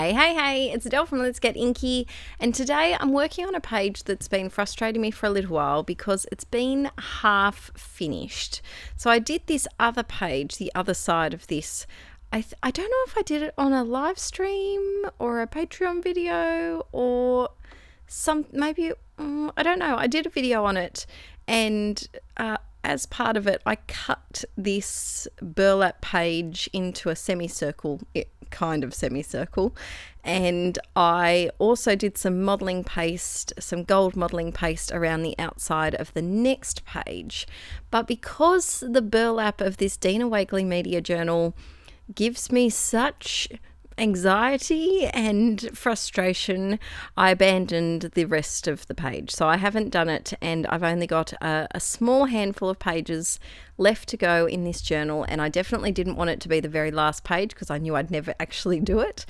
Hey, it's Adele from Let's Get Inkie, and today I'm working on a page that's been frustrating me for a little while because it's been half finished. So I did this other page, the other side of this. I don't know if I did it on a live stream or a Patreon video or I don't know. I did a video on it, and as part of it, I cut this burlap page into a semicircle, kind of semicircle, and I also did some modelling paste, some gold modelling paste around the outside of the next page. But because the burlap of this Dina Wakley Media Journal gives me such anxiety and frustration, I abandoned the rest of the page. So I haven't done it, and I've only got a small handful of pages left to go in this journal, and I definitely didn't want it to be the very last page because I knew I'd never actually do it.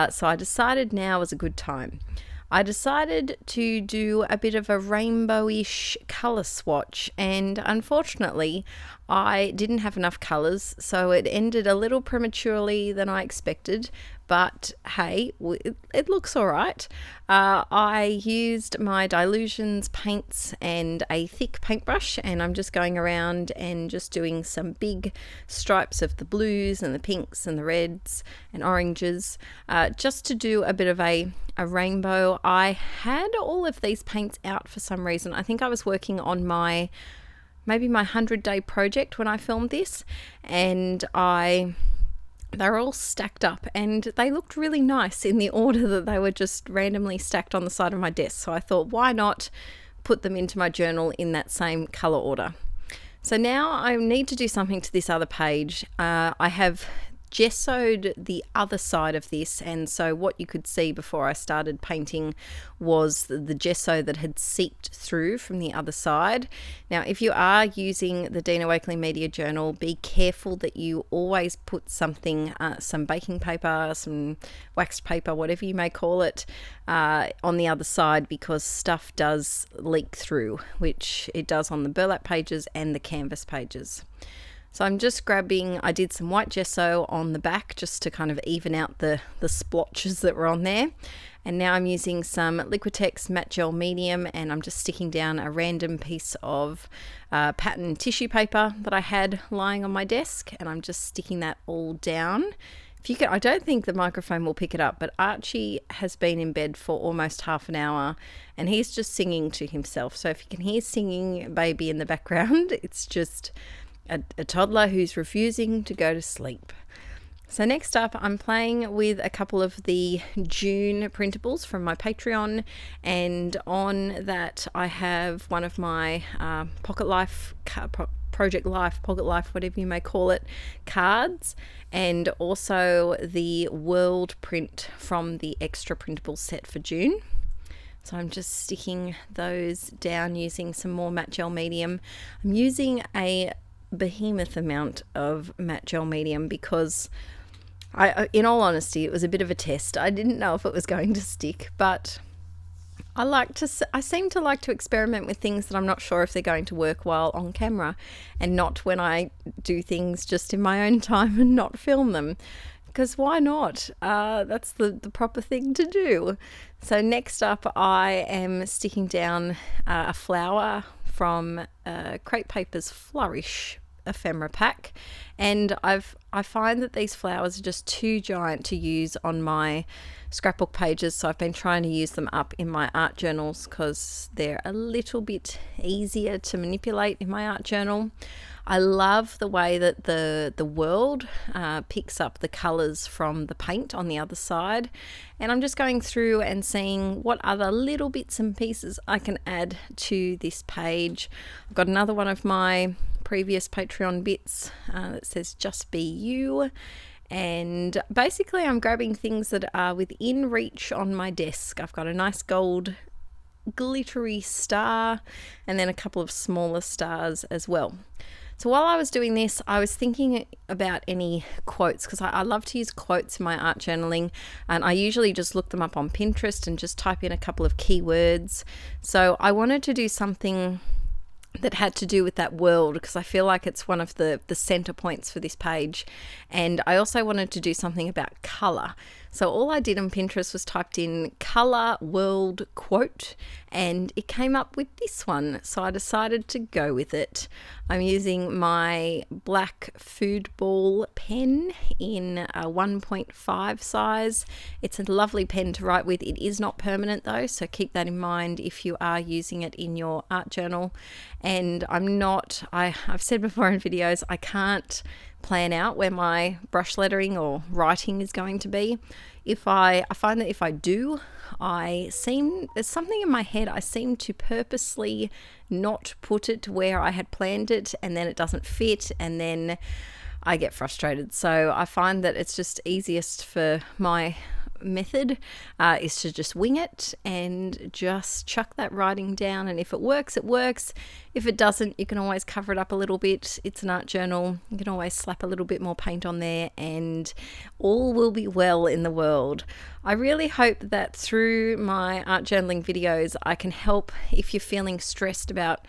So I decided now was a good time. I decided to do a bit of a rainbowish colour swatch, and unfortunately I didn't have enough colours, so it ended a little prematurely than I expected, but hey, it looks alright. I used my Dilutions paints and a thick paintbrush, and I'm just going around and just doing some big stripes of the blues and the pinks and the reds and oranges, just to do a bit of a rainbow. I had all of these paints out for some reason. I think I was working on maybe my 100-day project when I filmed this, and they're all stacked up, and they looked really nice in the order that they were just randomly stacked on the side of my desk. So I thought, why not put them into my journal in that same color order? So now I need to do something to this other page. I have gessoed the other side of this, and so what you could see before I started painting was the gesso that had seeped through from the other side. Now, if you are using the Dina Wakley Media Journal, be careful that you always put something, some baking paper, some waxed paper, whatever you may call it, on the other side, because stuff does leak through, which it does on the burlap pages and the canvas pages. So I'm just I did some white gesso on the back just to kind of even out the splotches that were on there. And now I'm using some Liquitex matte gel medium, and I'm just sticking down a random piece of pattern tissue paper that I had lying on my desk, and I'm just sticking that all down. I don't think the microphone will pick it up, but Archie has been in bed for almost half an hour, and he's just singing to himself. So if you can hear singing baby in the background, it's just a toddler who's refusing to go to sleep. So next up, I'm playing with a couple of the June printables from my Patreon, and on that I have one of my Pocket Life, Project Life, Pocket Life, whatever you may call it, cards, and also the world print from the extra printable set for June. So I'm just sticking those down using some more matte gel medium. I'm using a behemoth amount of matte gel medium because in all honesty, it was a bit of a test. I didn't know if it was going to stick, but I seem to like to experiment with things that I'm not sure if they're going to work while on camera, and not when I do things just in my own time and not film them. Because why not? That's the proper thing to do. So next up, I am sticking down a flower from Crepe Paper's Flourish ephemera pack, and I find that these flowers are just too giant to use on my scrapbook pages, so I've been trying to use them up in my art journals because they're a little bit easier to manipulate in my art journal. I love the way that the world picks up the colours from the paint on the other side, and I'm just going through and seeing what other little bits and pieces I can add to this page. I've got another one of my previous Patreon bits that says just be you, and basically I'm grabbing things that are within reach on my desk. I've got a nice gold glittery star and then a couple of smaller stars as well. So while I was doing this, I was thinking about any quotes, because I love to use quotes in my art journaling, and I usually just look them up on Pinterest and just type in a couple of keywords. So I wanted to do something that had to do with that world, because I feel like it's one of the center points for this page. And I also wanted to do something about color. So all I did on Pinterest was typed in colour world quote and it came up with this one. So I decided to go with it. I'm using my black food ball pen in a 1.5 size. It's a lovely pen to write with. It is not permanent though, so keep that in mind if you are using it in your art journal. And I've said before in videos, I can't plan out where my brush lettering or writing is going to be. I find that if I do, there's something in my head, I seem to purposely not put it where I had planned it, and then it doesn't fit, and then I get frustrated. So I find that it's just easiest for my method is to just wing it and just chuck that writing down, and if it works, it works. If it doesn't, you can always cover it up a little bit. It's an art journal. You can always slap a little bit more paint on there and all will be well in the world. I really hope that through my art journaling videos I can help if you're feeling stressed about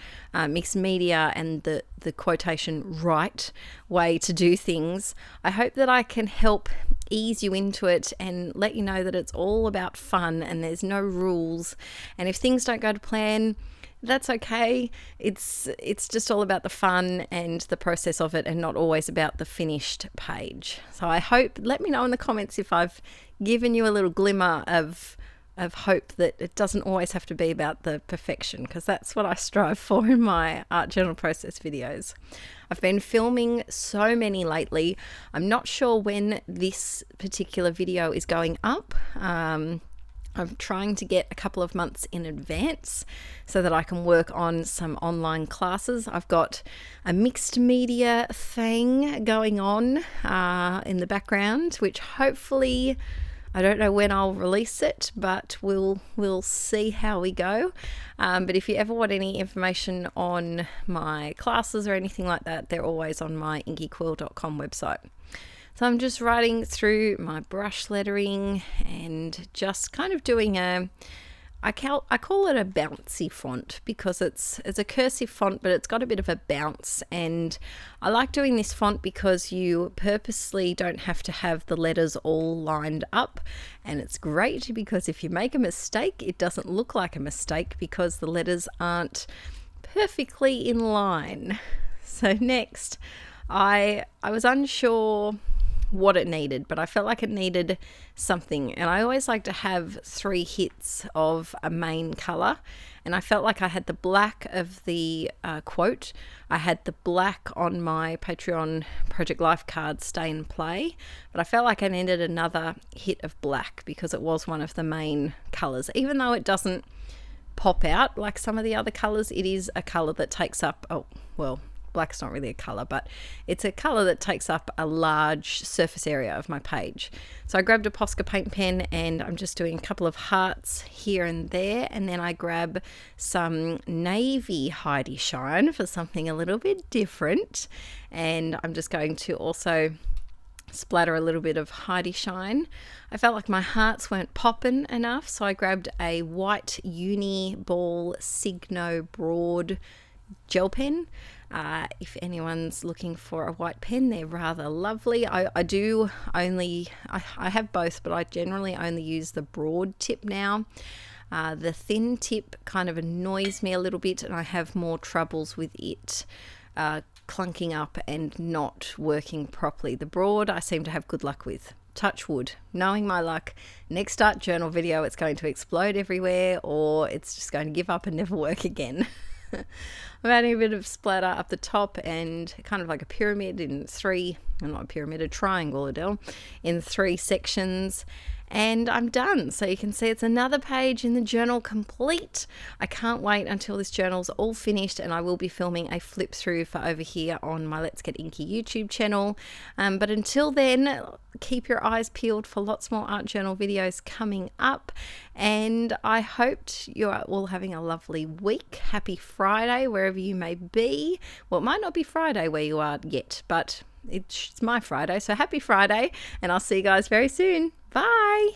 mixed media and the quotation right way to do things. I hope that I can help ease you into it and let you know that it's all about fun and there's no rules, and if things don't go to plan, that's okay. It's just all about the fun and the process of it, and not always about the finished page. So I hope, let me know in the comments if I've given you a little glimmer of hope that it doesn't always have to be about the perfection, because that's what I strive for in my art journal process videos. I've been filming so many lately. I'm not sure when this particular video is going up. I'm trying to get a couple of months in advance so that I can work on some online classes. I've got a mixed media thing going on in the background, which hopefully, I don't know when I'll release it, but we'll see how we go. But if you ever want any information on my classes or anything like that, they're always on my QUILL.com website. So I'm just writing through my brush lettering and just kind of doing I call it a bouncy font because it's a cursive font, but it's got a bit of a bounce, and I like doing this font because you purposely don't have to have the letters all lined up, and it's great because if you make a mistake, it doesn't look like a mistake because the letters aren't perfectly in line. So next, I was unsure what it needed, but I felt like it needed something, and I always like to have 3 hits of a main color, and I felt like I had the black of the quote, I had the black on my Patreon Project Life card Stay and Play, but I felt like I needed another hit of black because it was one of the main colors. Even though it doesn't pop out like some of the other colors, it is a color that takes up, black's not really a color, but it's a color that takes up a large surface area of my page. So I grabbed a Posca paint pen and I'm just doing a couple of hearts here and there, and then I grab some navy hiiiii shine for something a little bit different, and I'm just going to also splatter a little bit of hiiiii shine. I felt like my hearts weren't popping enough, so I grabbed a white uni ball Signo broad gel pen. If anyone's looking for a white pen, they're rather lovely. I have both, but I generally only use the broad tip now. The thin tip kind of annoys me a little bit, and I have more troubles with it clunking up and not working properly. The broad I seem to have good luck with. Touch wood. Knowing my luck, next art journal video it's going to explode everywhere, or it's just going to give up and never work again. I'm adding a bit of splatter up the top and kind of like a pyramid in 3, not a pyramid, a triangle, Adele, in 3 sections, and I'm done. So you can see it's another page in the journal complete. I can't wait until this journal's all finished, and I will be filming a flip through for over here on my Let's Get Inkie YouTube channel. But until then, keep your eyes peeled for lots more art journal videos coming up, and I hoped you're all having a lovely week. Happy Friday wherever you may be. Well, it might not be Friday where you are yet, but it's my Friday, so happy Friday, and I'll see you guys very soon. Bye.